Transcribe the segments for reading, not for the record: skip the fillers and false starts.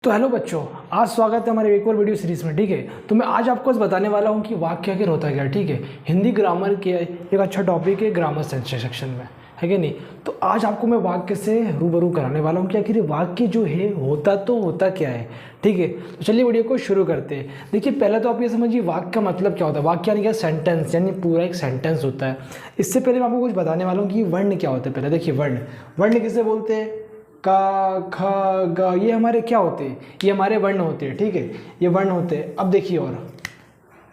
तो हेलो बच्चों, आज स्वागत है हमारे एक और वीडियो सीरीज में। ठीक है, तो मैं आज आपको बताने वाला हूँ कि वाक्य आखिर होता क्या है। ठीक है, हिंदी ग्रामर के एक अच्छा टॉपिक है ग्रामर सेक्शन में, है कि नहीं। तो आज आपको मैं वाक्य से रूबरू कराने वाला हूँ कि आखिर वाक्य जो है होता क्या है। ठीक है, तो चलिए वीडियो को शुरू करते हैं। देखिए, पहले तो आप ये समझिए वाक्य का मतलब क्या होता है। वाक्य यानी क्या, सेंटेंस, यानी पूरा एक सेंटेंस होता है। इससे पहले मैं आपको कुछ बताने वाला हूँ कि वर्ण क्या होता है। पहले देखिए, वर्ण किसे बोलते हैं। का, ख, ग, ये हमारे क्या होते हैं, ये हमारे वर्ण होते हैं। ठीक है, ये वर्ण होते हैं। अब देखिए, और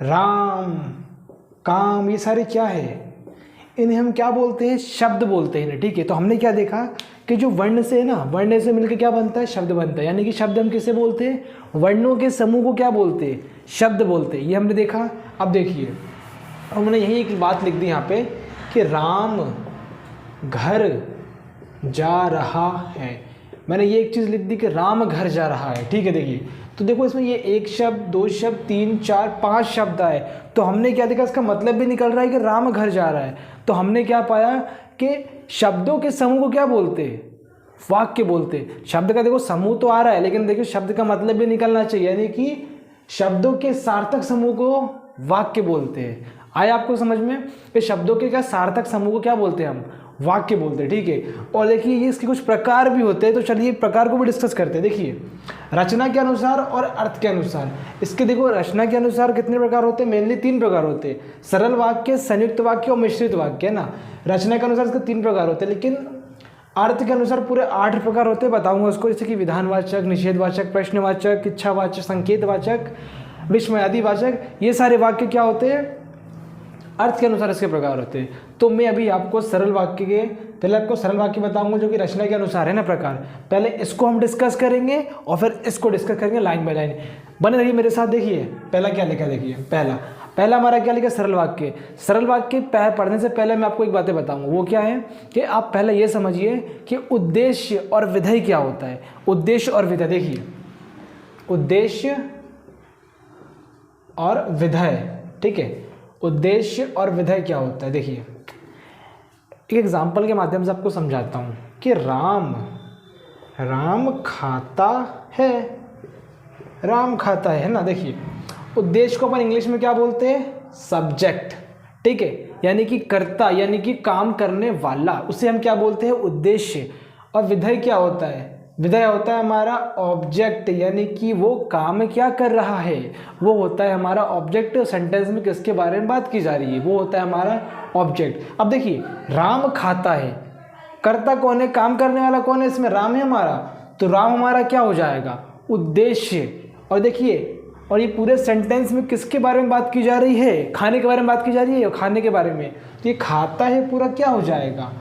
राम, काम, ये सारे क्या है, इन्हें हम क्या बोलते हैं, शब्द बोलते हैं। ठीक है, तो हमने क्या देखा कि जो वर्ण से है ना, वर्ण से मिलकर क्या बनता है, शब्द बनता है। यानी कि शब्द हम किसे बोलते हैं, वर्णों के समूह को क्या बोलते हैं, शब्द बोलते हैं। ये हमने देखा। अब देखिए, हमने यही एक बात लिख दी यहाँ पे कि राम घर जा रहा है। मैंने ये एक चीज़ लिख दी कि राम घर जा रहा है। ठीक है, देखिए, तो देखो इसमें ये एक शब्द, दो शब्द, तीन, चार, पांच शब्द आए। तो हमने क्या देखा, इसका मतलब भी निकल रहा है कि राम घर जा रहा है। तो हमने क्या पाया कि शब्दों के समूह को क्या बोलते हैं, वाक्य बोलते हैं। शब्द का देखो समूह तो आ रहा है, लेकिन देखिए शब्द का मतलब भी निकलना चाहिए, यानी कि शब्दों के सार्थक समूह को वाक्य बोलते हैं। आया आपको समझ में कि शब्दों के क्या सार्थक समूह को क्या बोलते हैं, हम वाक्य बोलते हैं। ठीक है, और देखिए ये इसके कुछ प्रकार भी होते हैं। तो चलिए प्रकार को भी डिस्कस करते हैं। देखिए, रचना के अनुसार और अर्थ के अनुसार। इसके देखो, रचना के अनुसार कितने प्रकार होते हैं, मेनली तीन प्रकार होते हैं। सरल वाक्य, संयुक्त वाक्य और मिश्रित वाक्य, है ना। रचना के अनुसार इसके तीन प्रकार होते हैं, लेकिन अर्थ के अनुसार पूरे 8 प्रकार होते हैं। बताऊंगा उसको, जैसे कि विधानवाचक, निषेधवाचक, प्रश्नवाचक, इच्छावाचक, संकेतवाचक, विस्मयादिवाचक। ये सारे वाक्य क्या होते हैं, अर्थ के अनुसार इसके प्रकार होते हैं। तो मैं अभी आपको सरल वाक्य के, पहले आपको सरल वाक्य बताऊंगा जो कि रचना के अनुसार है ना प्रकार। पहले इसको हम डिस्कस करेंगे और फिर इसको डिस्कस करेंगे लाइन बाय लाइन। बने रहिए मेरे साथ। देखिए पहला क्या लिखा, देखिए पहला हमारा क्या लिखा, सरल वाक्य। सरल वाक्य पढ़ने से पहले मैं आपको एक बातें बताऊंगा। वो क्या है कि आप पहले ये समझिए कि उद्देश्य और विधेय क्या होता है। उद्देश्य और विधेय, देखिए उद्देश्य और विधेय। ठीक है, उद्देश्य और विधेय क्या होता है। देखिए एक एग्जाम्पल के माध्यम से आपको समझाता हूँ कि राम खाता है, राम खाता है ना। देखिए, उद्देश्य को अपन इंग्लिश में क्या बोलते हैं, सब्जेक्ट। ठीक है, यानी कि कर्ता, यानी कि काम करने वाला, उसे हम क्या बोलते हैं, उद्देश्य। और विधेय क्या होता है, विधेय होता है हमारा ऑब्जेक्ट, यानी कि वो काम क्या कर रहा है, वो होता है हमारा ऑब्जेक्ट। सेंटेंस में किसके बारे में बात की जा रही है, वो होता है हमारा ऑब्जेक्ट। अब देखिए, राम खाता है, कर्ता कौन है, काम करने वाला कौन है, इसमें राम है हमारा। तो राम हमारा क्या हो जाएगा, उद्देश्य। और देखिए, और ये पूरे सेंटेंस में किसके बारे में बात की जा रही है, खाने के बारे में बात की जा रही है, खाने के बारे में। तो ये खाता है पूरा क्या हो जाएगा,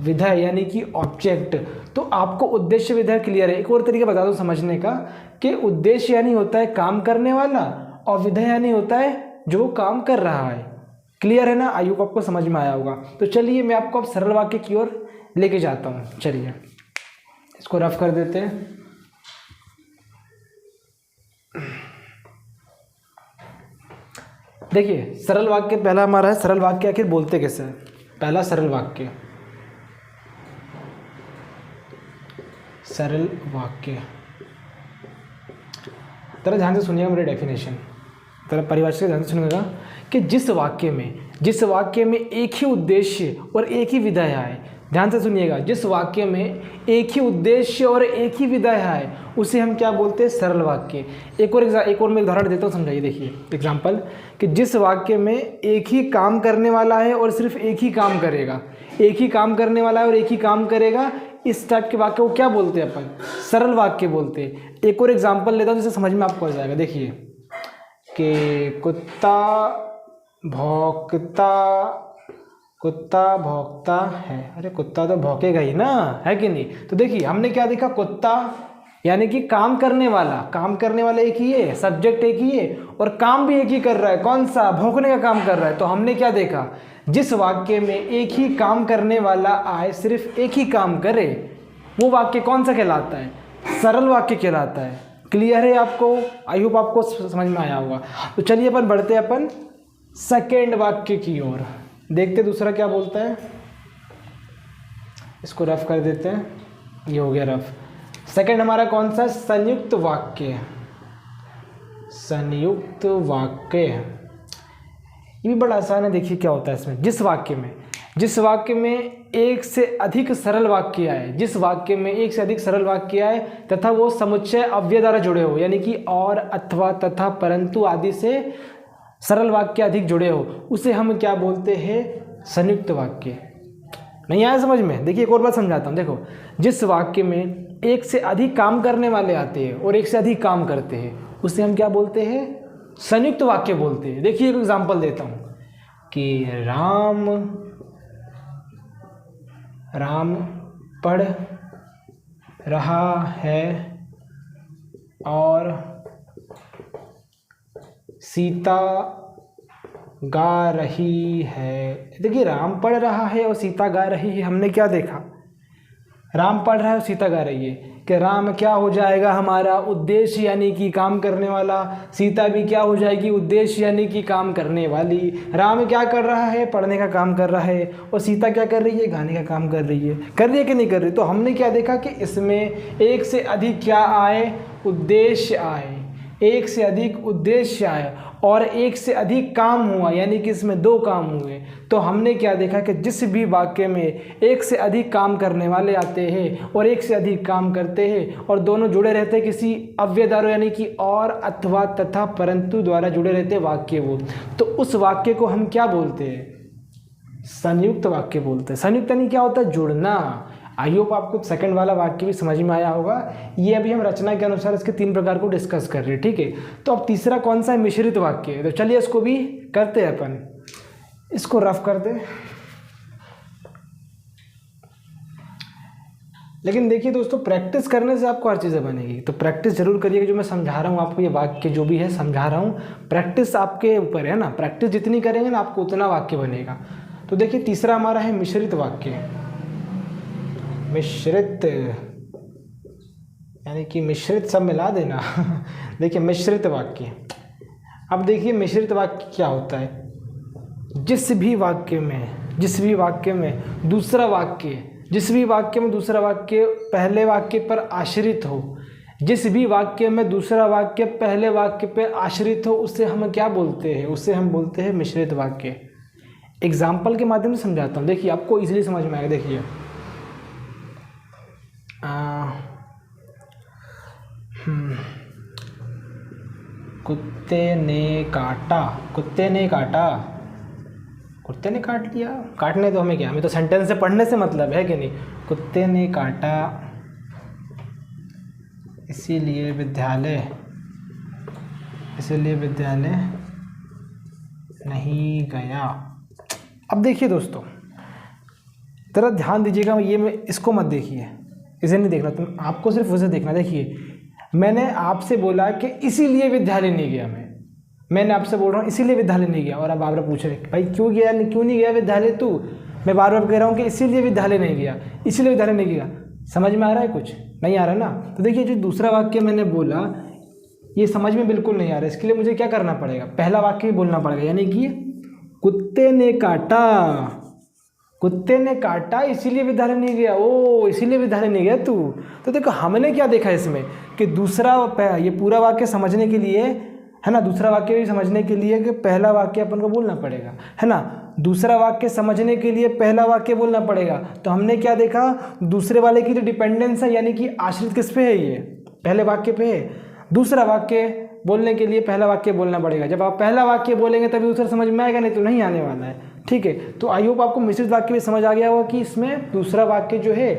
विधेय, यानी कि ऑब्जेक्ट। तो आपको उद्देश्य विधेय क्लियर है। एक और तरीका बता दूं समझने का कि उद्देश्य यानी होता है काम करने वाला, और विधेय यानी होता है जो काम कर रहा है। क्लियर है ना, आई होप आपको समझ में आया होगा। तो चलिए मैं आपको अब सरल वाक्य की ओर लेके जाता हूं। चलिए इसको रफ कर देते हैं। देखिए सरल वाक्य पहला हमारा है, सरल वाक्य आखिर बोलते कैसे है। पहला सरल वाक्य, सरल वाक्य, जरा ध्यान से सुनिएगा मेरी डेफिनेशन, जरा परिभाषा से ध्यान से सुनिएगा कि जिस वाक्य में एक ही उद्देश्य और एक ही विधेय है। ध्यान से सुनिएगा, जिस वाक्य में एक ही उद्देश्य और एक ही विधेय है उसे हम क्या बोलते हैं, सरल वाक्य। एक और मैं उदाहरण देता हूँ, समझाइए। देखिए एग्जाम्पल, कि जिस वाक्य में एक ही काम करने वाला है और सिर्फ एक ही काम करेगा, एक ही काम करने वाला है और एक ही काम करेगा, इस टाइप के वाक्य को क्या बोलते हैं अपन, सरल वाक्य बोलते हैं। एक और एग्जाम्पल लेता हूँ जिससे समझ में आपको आ जाएगा। देखिए कि कुत्ता भौंकता है। अरे कुत्ता तो भौंकेगा ही ना, है कि नहीं। तो देखिए हमने क्या देखा, कुत्ता यानी कि काम करने वाला एक ही है, सब्जेक्ट एक ही है, और काम भी एक ही कर रहा है। कौन सा, भौंकने का काम कर रहा है। तो हमने क्या देखा, जिस वाक्य में एक ही काम करने वाला आए, सिर्फ एक ही काम करे, वो वाक्य कौन सा कहलाता है, सरल वाक्य कहलाता है। क्लियर है आपको, आई होप आपको समझ में आया होगा। तो चलिए अपन बढ़ते हैं अपन सेकेंड वाक्य की ओर। देखते दूसरा क्या बोलता है, इसको रफ कर देते हैं। ये हो गया रफ। सेकंड हमारा कौन सा, संयुक्त वाक्य। संयुक्त वाक्य ये भी बड़ा आसान है। देखिए क्या होता है इसमें, जिस वाक्य में एक से अधिक सरल वाक्य आए, जिस वाक्य में एक से अधिक सरल वाक्य आए तथा वो समुच्चय अव्यय द्वारा जुड़े हो, यानी कि और, अथवा, तथा, परंतु आदि से सरल वाक्य अधिक जुड़े हो, उसे हम क्या बोलते हैं, संयुक्त वाक्य। नहीं आया समझ में? देखिए एक और बात समझाता हूँ। देखो, जिस वाक्य में एक से अधिक काम करने वाले आते हैं और एक से अधिक काम करते हैं, उसे हम क्या बोलते हैं, संयुक्त वाक्य बोलते हैं। देखिए एक एग्जांपल देता हूँ कि राम पढ़ रहा है और सीता गा रही है। देखिए राम पढ़ रहा है और सीता गा रही है, हमने क्या देखा, राम पढ़ रहा है और सीता गा रही है, कि राम क्या हो जाएगा हमारा, उद्देश्य यानी कि काम करने वाला, सीता भी क्या हो जाएगी, उद्देश्य यानी कि काम करने वाली। राम क्या कर रहा है, पढ़ने का काम कर रहा है, और सीता क्या कर रही है, गाने का काम कर रही है कि नहीं कर रही। तो हमने क्या देखा कि इसमें एक से अधिक क्या आए, उद्देश्य आए, एक से अधिक उद्देश्य आए और एक से अधिक काम हुआ, यानी कि इसमें दो काम हुए। तो हमने क्या देखा कि जिस भी वाक्य में एक से अधिक काम करने वाले आते हैं और एक से अधिक काम करते हैं और दोनों जुड़े रहते हैं किसी अव्यय द्वारा, यानी कि और, अथवा, तथा, परंतु द्वारा जुड़े रहते वाक्य वो, तो उस वाक्य को हम क्या बोलते हैं, संयुक्त वाक्य बोलते हैं। संयुक्त यानी क्या होता है, जुड़ना। आई होप आपको सेकंड वाला वाक्य भी समझ में आया होगा। ये अभी हम रचना के अनुसार इसके 3 प्रकार को डिस्कस कर रहे हैं, ठीक है। तो अब तीसरा कौन सा है, मिश्रित वाक्य। तो चलिए इसको भी करते हैं अपन, इसको रफ कर दे। लेकिन देखिए दोस्तों, प्रैक्टिस करने से आपको हर चीज़ें बनेगी, तो प्रैक्टिस जरूर करिएगा। जो मैं समझा रहा हूँ आपको, ये वाक्य जो भी है समझा रहा हूँ, प्रैक्टिस आपके ऊपर है ना। प्रैक्टिस जितनी करेंगे ना आपको उतना वाक्य बनेगा। तो देखिए तीसरा हमारा है मिश्रित वाक्य। मिश्रित यानी कि मिश्रित सब मिला देना देखिए मिश्रित वाक्य। अब देखिए मिश्रित वाक्य क्या होता है, जिस भी वाक्य में दूसरा वाक्य पहले वाक्य पर आश्रित हो, जिस भी वाक्य में दूसरा वाक्य पहले वाक्य पर आश्रित हो, उसे हम क्या बोलते हैं, उसे हम बोलते हैं मिश्रित वाक्य। एग्जाम्पल के माध्यम से समझाता हूँ, देखिए आपको इजीली समझ में आएगा। देखिए कुत्ते ने काट लिया। काटने तो हमें क्या, हमें तो सेंटेंस से पढ़ने से मतलब है कि नहीं। कुत्ते ने काटा इसीलिए विद्यालय नहीं गया। अब देखिए दोस्तों, जरा ध्यान दीजिएगा, ये मैं इसको मत देखिए, इसे नहीं देखना, तुम आपको सिर्फ उसे देखना। देखिए मैंने आपसे बोला कि इसीलिए विद्यालय नहीं गया, मैंने आपसे बोल रहा हूँ इसीलिए विद्यालय नहीं गया, और अब आप पूछ रहे भाई क्यों नहीं गया विद्यालय तू। मैं बार बार कह रहा हूँ कि इसीलिए विद्यालय नहीं गया, इसीलिए विद्यालय नहीं गया। समझ में आ रहा है, कुछ नहीं आ रहा ना। तो देखिए जो दूसरा वाक्य मैंने बोला ये समझ में बिल्कुल नहीं आ रहा है, इसके लिए मुझे क्या करना पड़ेगा, पहला वाक्य भी बोलना पड़ेगा। यानी कि कुत्ते ने काटा इसीलिए विद्यालय नहीं गया। ओ इसीलिए विद्यालय नहीं गया तू। तो देखो हमने क्या देखा इसमें कि दूसरा, ये पूरा वाक्य समझने के लिए है ना, दूसरा वाक्य भी समझने के लिए कि पहला वाक्य अपन को बोलना पड़ेगा, है ना। दूसरा वाक्य समझने के लिए पहला वाक्य बोलना पड़ेगा। तो हमने क्या देखा, दूसरे वाले की जो डिपेंडेंस है, यानी कि आश्रित किस पे है, ये पहले वाक्य पे है। दूसरा वाक्य बोलने के लिए पहला वाक्य बोलना पड़ेगा। जब आप पहला वाक्य बोलेंगे तभी दूसरा समझ में आएगा, नहीं तो नहीं आने वाला है, ठीक है। तो आई होप आपको मिश्रित वाक्य भी समझ आ गया होगा कि इसमें दूसरा वाक्य जो है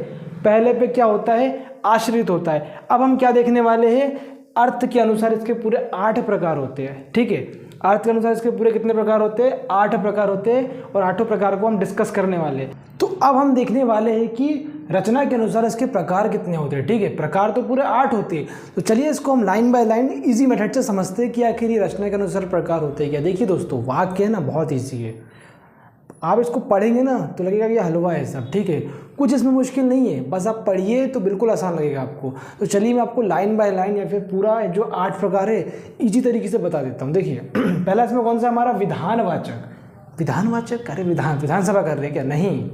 पहले पे क्या होता है, आश्रित होता है। अब हम क्या देखने वाले हैं, अर्थ के अनुसार इसके पूरे 8 प्रकार होते हैं, ठीक है। अर्थ के अनुसार इसके पूरे कितने प्रकार होते हैं, 8 प्रकार होते हैं, और 8 प्रकार को हम डिस्कस करने वाले हैं। तो अब हम देखने वाले हैं कि रचना के अनुसार इसके प्रकार कितने होते हैं, ठीक है। प्रकार तो पूरे 8 होते हैं। तो चलिए इसको हम line by line easy method से समझते हैं कि आखिर ये रचना के अनुसार प्रकार होते हैं क्या। देखिए दोस्तों, वाक्य है ना बहुत ईजी है, आप इसको पढ़ेंगे ना तो लगेगा कि हलवा है सब, ठीक है। कुछ इसमें मुश्किल नहीं है, बस आप पढ़िए तो बिल्कुल आसान लगेगा आपको। तो चलिए मैं आपको लाइन बाय लाइन या फिर पूरा जो 8 प्रकार है इजी तरीके से बता देता हूँ। देखिए पहला इसमें कौन सा हमारा, विधानवाचक। अरे विधानसभा कर रहे हैं क्या, नहीं।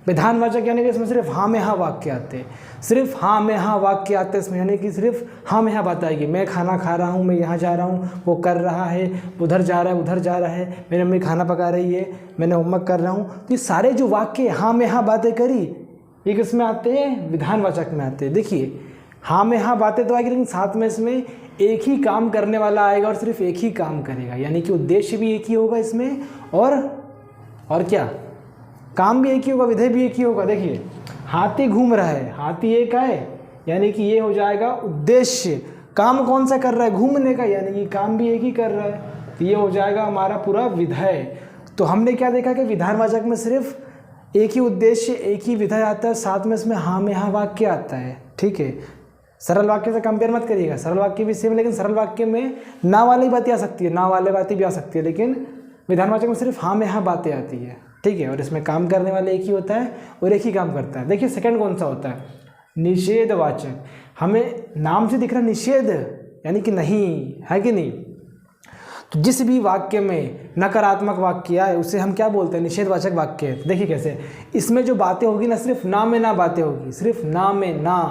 विधानवाचक यानी कि इसमें सिर्फ हाँ में हाँ वाक्य आते हैं, सिर्फ हाँ में हाँ वाक्य आते हैं इसमें, यानी कि सिर्फ हाँ में हाँ बात आएगी। मैं खाना खा रहा हूँ, मैं यहाँ जा रहा हूँ, वो कर रहा है, उधर जा रहा है, उधर जा रहा है, मेरी मम्मी खाना पका रही है, मैंने होमवर्क कर रहा हूँ। तो ये सारे जो वाक्य हाँ में हाँ बातें करी, ये किस में आते हैं? विधानवाचक में आते हैं। देखिए हाँ में हाँ बातें तो आएगी, लेकिन साथ में इसमें एक ही काम करने वाला आएगा और सिर्फ एक ही काम करेगा, यानी कि उद्देश्य भी एक ही होगा इसमें, और क्या, काम भी एक ही होगा, विधेय भी एक ही होगा। देखिए हाथी घूम रहा है, हाथी एक है, यानी कि ये हो जाएगा उद्देश्य। काम कौन सा कर रहा है? घूमने का, यानी कि काम भी एक ही कर रहा है, तो ये हो जाएगा हमारा पूरा विधेय। तो हमने क्या देखा कि विधानवाचक में सिर्फ एक ही उद्देश्य, एक ही विधेय आता है, साथ में इसमें हाँ में हाँ वाक्य आता है। ठीक है, सरल वाक्य से कंपेयर मत करिएगा, सरल वाक्य भी सेम, लेकिन सरल वाक्य में ना वाली बातें आ सकती है, ना वाले बातें भी आ सकती है, लेकिन विधानवाचक में सिर्फ हाँ में हाँ बातें आती है। ठीक है, और इसमें काम करने वाला एक ही होता है और एक ही काम करता है। देखिए सेकंड कौन सा होता है? निषेधवाचक। हमें नाम से दिख रहा निषेध, यानी कि नहीं, है कि नहीं? तो जिस भी वाक्य में नकारात्मक वाक्य आए उसे हम क्या बोलते हैं? निषेधवाचक वाक्य। देखिए कैसे, इसमें जो बातें होगी ना, सिर्फ ना में ना बातें होगी, सिर्फ ना में ना।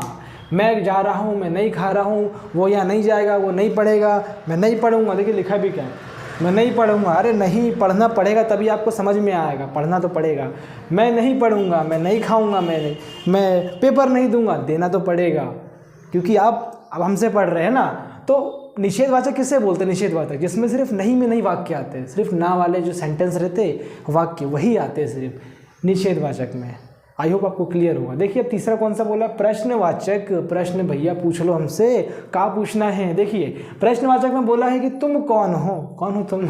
मैं जा रहा हूँ, मैं नहीं खा रहा हूँ, वो यहाँ नहीं जाएगा, वो नहीं पढ़ेगा, मैं नहीं पढ़ूंगा। देखिए लिखा भी क्या है, मैं नहीं पढ़ूंगा। अरे नहीं, पढ़ना पड़ेगा तभी आपको समझ में आएगा, पढ़ना तो पड़ेगा। मैं नहीं पढ़ूंगा, मैं नहीं खाऊंगा, मैं पेपर नहीं दूंगा, देना तो पड़ेगा, क्योंकि आप अब हमसे पढ़ रहे हैं ना। तो निषेधवाचक किससे बोलते हैं? निषेधवाचक जिसमें सिर्फ नहीं में नहीं वाक्य आते हैं, सिर्फ ना वाले जो सेंटेंस रहते वाक्य वही आते हैं सिर्फ निषेधवाचक में। आई होप आपको क्लियर होगा। देखिए अब तीसरा कौन सा बोला? प्रश्नवाचक। प्रश्न भैया पूछ लो हमसे, क्या पूछना है? देखिए प्रश्नवाचक में बोला है कि तुम कौन हो तुम,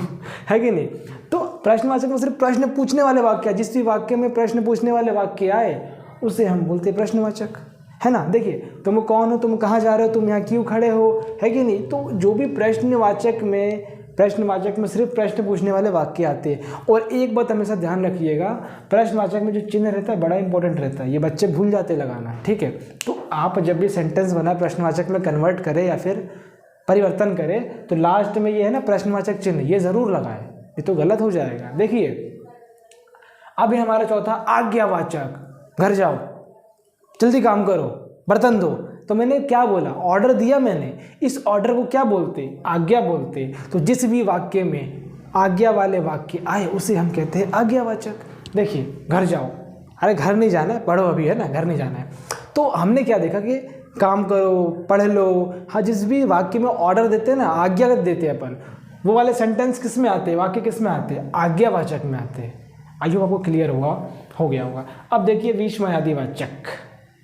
है कि नहीं? तो प्रश्नवाचक में सिर्फ प्रश्न पूछने वाले वाक्य, जिस भी वाक्य में प्रश्न पूछने वाले वाक्य आए उसे हम बोलते हैं प्रश्नवाचक, है ना। देखिए तुम कौन हो, तुम कहाँ जा रहे हो, तुम यहाँ क्यों खड़े हो, है कि नहीं? तो जो भी प्रश्नवाचक में सिर्फ प्रश्न पूछने वाले वाक्य आते हैं। और एक बात हमेशा ध्यान रखिएगा, प्रश्नवाचक में जो चिन्ह रहता है बड़ा इंपॉर्टेंट रहता है, ये बच्चे भूल जाते लगाना। ठीक है, तो आप जब भी सेंटेंस बनाए प्रश्नवाचक में कन्वर्ट करें या फिर परिवर्तन करें, तो लास्ट में ये है ना प्रश्नवाचक चिन्ह, ये ज़रूर लगाएं, ये तो गलत हो जाएगा। देखिए अभी हमारा चौथा आज्ञावाचक। घर जाओ, जल्दी काम करो, बर्तन दो। तो मैंने क्या बोला? ऑर्डर दिया मैंने, इस ऑर्डर को क्या बोलते? आज्ञा बोलते। तो जिस भी वाक्य में आज्ञा वाले वाक्य आए उसे हम कहते हैं आज्ञावाचक। देखिए घर जाओ, अरे घर नहीं जाना है, पढ़ो अभी, है ना, घर नहीं जाना है। तो हमने क्या देखा कि काम करो, पढ़ लो। हाँ, जिस भी वाक्य में ऑर्डर देते हैं ना, आज्ञा देते हैं अपन, वो वाले सेंटेंस किस में आते हैं, वाक्य किस में आते हैं? आज्ञावाचक में आते हैं। आइए आपको क्लियर हो गया होगा। अब देखिए विषमयादिवाचक।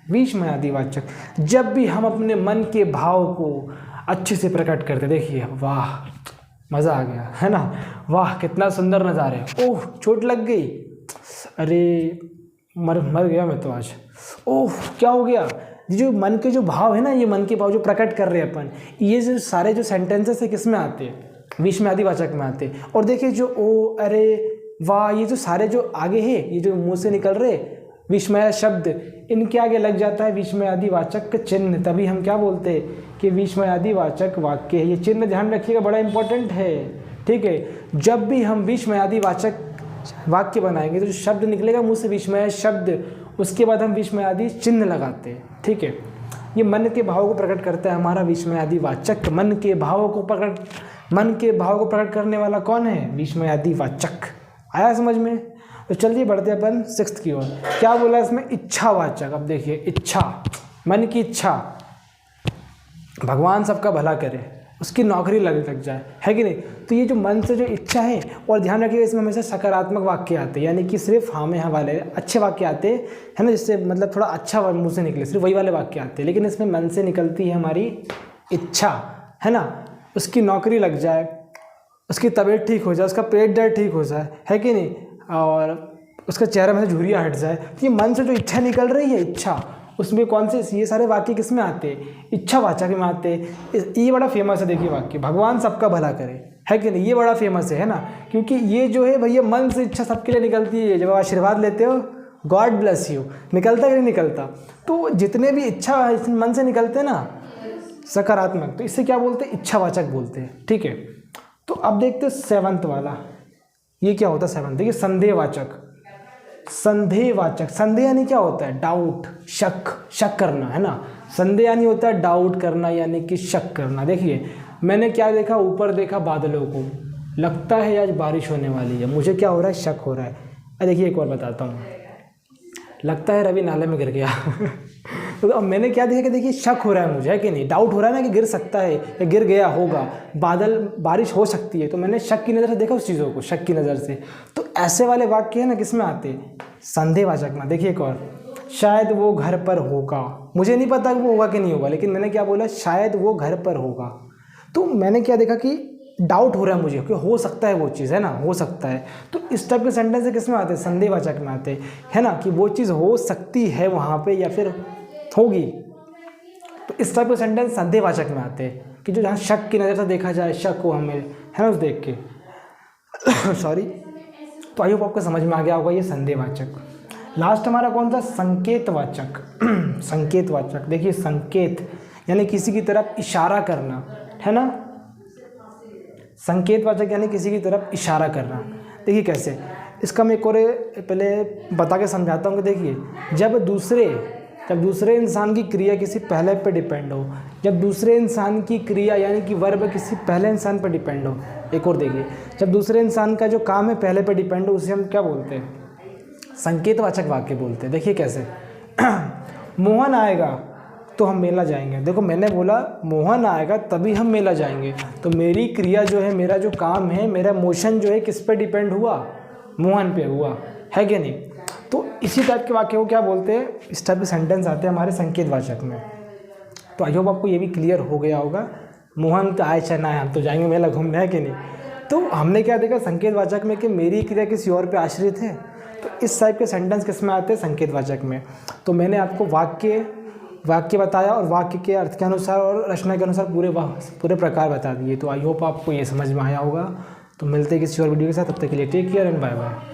विषमयादिवाचक जब भी हम अपने मन के भाव को अच्छे से प्रकट करते, देखिए वाह मज़ा आ गया, है ना, वाह कितना सुंदर नज़ारा है, ओह चोट लग गई, अरे मर गया मैं तो आज, ओह क्या हो गया। ये जो मन के जो भाव है ना, ये मन के भाव जो प्रकट कर रहे हैं अपन, ये जो सारे जो सेंटेंसेस है किस में आते हैं? विषमयादिवाचक में आते हैं। और देखिए जो ओ, अरे, वाह, ये जो सारे जो आगे है, ये जो मुंह से निकल रहे विषमय शब्द, इनके आगे लग जाता है विषमयादिवाचक का चिन्ह, तभी हम क्या बोलते हैं कि विषमयादिवाचक वाक्य है। ये चिन्ह ध्यान रखिएगा, बड़ा इंपॉर्टेंट है। ठीक है, जब भी हम विषमयादिवाचक वाक्य बनाएंगे तो जो शब्द निकलेगा मुंह से विषमय शब्द, उसके बाद हम विषमयादि चिन्ह लगाते हैं। ठीक है, ये मन के भाव को प्रकट करता है हमारा विषमयादिवाचक। मन के भाव को प्रकट करने वाला कौन है? विषमयादिवाचक। आया समझ में? तो चलिए बढ़ते अपन 6th की ओर। क्या बोला इसमें? इच्छावाचक। अब देखिए इच्छा, मन की इच्छा, भगवान सबका भला करे, उसकी नौकरी लग जाए, है कि नहीं? तो ये जो मन से जो इच्छा है, और ध्यान रखिएगा इसमें हमेशा सकारात्मक वाक्य आते हैं, यानी कि सिर्फ हाँ में हाँ वाले अच्छे वाक्य आते हैं, है ना, जिससे मतलब थोड़ा अच्छा मुँह से निकले, सिर्फ वही वाले वाक्य आते हैं। लेकिन इसमें मन से निकलती है हमारी इच्छा, है ना, उसकी नौकरी लग जाए, उसकी तबीयत ठीक हो जाए, उसका पेट दर्द ठीक हो जाए, है कि नहीं, और उसका चेहरा में से झुर्रियाँ हट जाए। तो ये मन से जो इच्छा निकल रही है, इच्छा, उसमें कौन से ये सारे वाक्य किस में आते हैं? इच्छावाचक में आते हैं। ये बड़ा फेमस है, देखिए वाक्य, भगवान सबका भला करे, है कि नहीं, ये बड़ा फेमस है ना, क्योंकि ये जो है भैया मन से इच्छा सबके लिए निकलती है। जब आप आशीर्वाद लेते हो, गॉड ब्लेस यू, निकलता कि नहीं निकलता? तो जितने भी इच्छा मन से निकलते हैं ना सकारात्मक, तो इससे क्या बोलते हैं? इच्छावाचक बोलते हैं। ठीक है, तो अब देखते हैं 7th वाला, ये क्या होता है 7th? देखिए संदेहवाचक। संदेहवाचक, संदेह यानी क्या होता है? डाउट, शक, शक करना, है ना। संदेह यानी होता है डाउट करना, यानी कि शक करना। देखिए मैंने क्या देखा, ऊपर देखा बादलों को, लगता है आज बारिश होने वाली है, मुझे क्या हो रहा है? शक हो रहा है। अरे देखिए एक और बताता हूँ, लगता है रवि नाले में गिर गया तो अब मैंने क्या देखा कि देखिए शक हो रहा है मुझे, है कि नहीं, डाउट हो रहा है ना कि गिर सकता है या गिर गया होगा, बादल बारिश हो सकती है, तो मैंने शक की नज़र से देखा उस चीज़ों को, शक की नज़र से। तो ऐसे वाले वाक्य है ना किस में आते? संदेहवाचक में। देखिए एक और, शायद वो घर पर होगा, मुझे नहीं पता कि वो होगा कि नहीं होगा, लेकिन मैंने क्या बोला? शायद वो घर पर होगा। तो मैंने क्या देखा कि डाउट हो रहा है मुझे कि हो सकता है वो चीज़, है ना, हो सकता है। तो इस टाइप के सेंटेंस किस में आते हैं? संदेहवाचक में आते हैं, है ना, कि वो चीज़ हो सकती है वहाँ पे या फिर होगी। तो इस टाइप के सेंटेंस संदेहवाचक में आते हैं, कि जो जहाँ शक की नज़र से देखा जाए, शक हो हमें, है ना, उस देख के सॉरी। तो आई होप आपको समझ में आ गया होगा ये संदेहवाचक। लास्ट हमारा कौन था? संकेतवाचक संकेतवाचक। देखिए संकेत यानी किसी की तरफ इशारा करना, है ना। संकेतवाचक यानी किसी की तरफ इशारा करना। देखिए कैसे, इसका मैं एक और पहले बता के समझाता हूँ कि देखिए जब दूसरे इंसान की क्रिया किसी पहले पे डिपेंड हो, जब दूसरे इंसान की क्रिया यानी कि वर्ब किसी पहले इंसान पर डिपेंड हो। एक और देखिए, जब दूसरे इंसान का जो काम है पहले पे डिपेंड हो, उसे हम क्या बोलते हैं? संकेतवाचक वाक्य बोलते हैं। देखिए कैसे मोहन आएगा तो हम मेला जाएंगे। देखो मैंने बोला मोहन आएगा तभी हम मेला जाएंगे, तो मेरी क्रिया जो है, मेरा जो काम है, मेरा मोशन जो है किस पे डिपेंड हुआ? मोहन पे हुआ, है कि नहीं। तो इसी टाइप के वाक्य को क्या बोलते हैं? इस टाइप के सेंटेंस आते हैं हमारे संकेतवाचक में। तो आई होप आपको ये भी क्लियर हो गया होगा। मोहन तो आए चाहे ना आए, हम तो जाएंगे मेला घूमने, है कि नहीं। तो हमने क्या देखा संकेतवाचक में कि मेरी क्रिया किसी और पे आश्रित है। तो इस टाइप के सेंटेंस किस में आते हैं? संकेतवाचक में। तो मैंने आपको वाक्य बताया और वाक्य के अर्थ के अनुसार और रचना के अनुसार पूरे प्रकार बता दिए। तो आई होप आपको ये समझ में आया होगा। तो मिलते हैं किसी और वीडियो के साथ, तब तक के लिए take care and bye bye.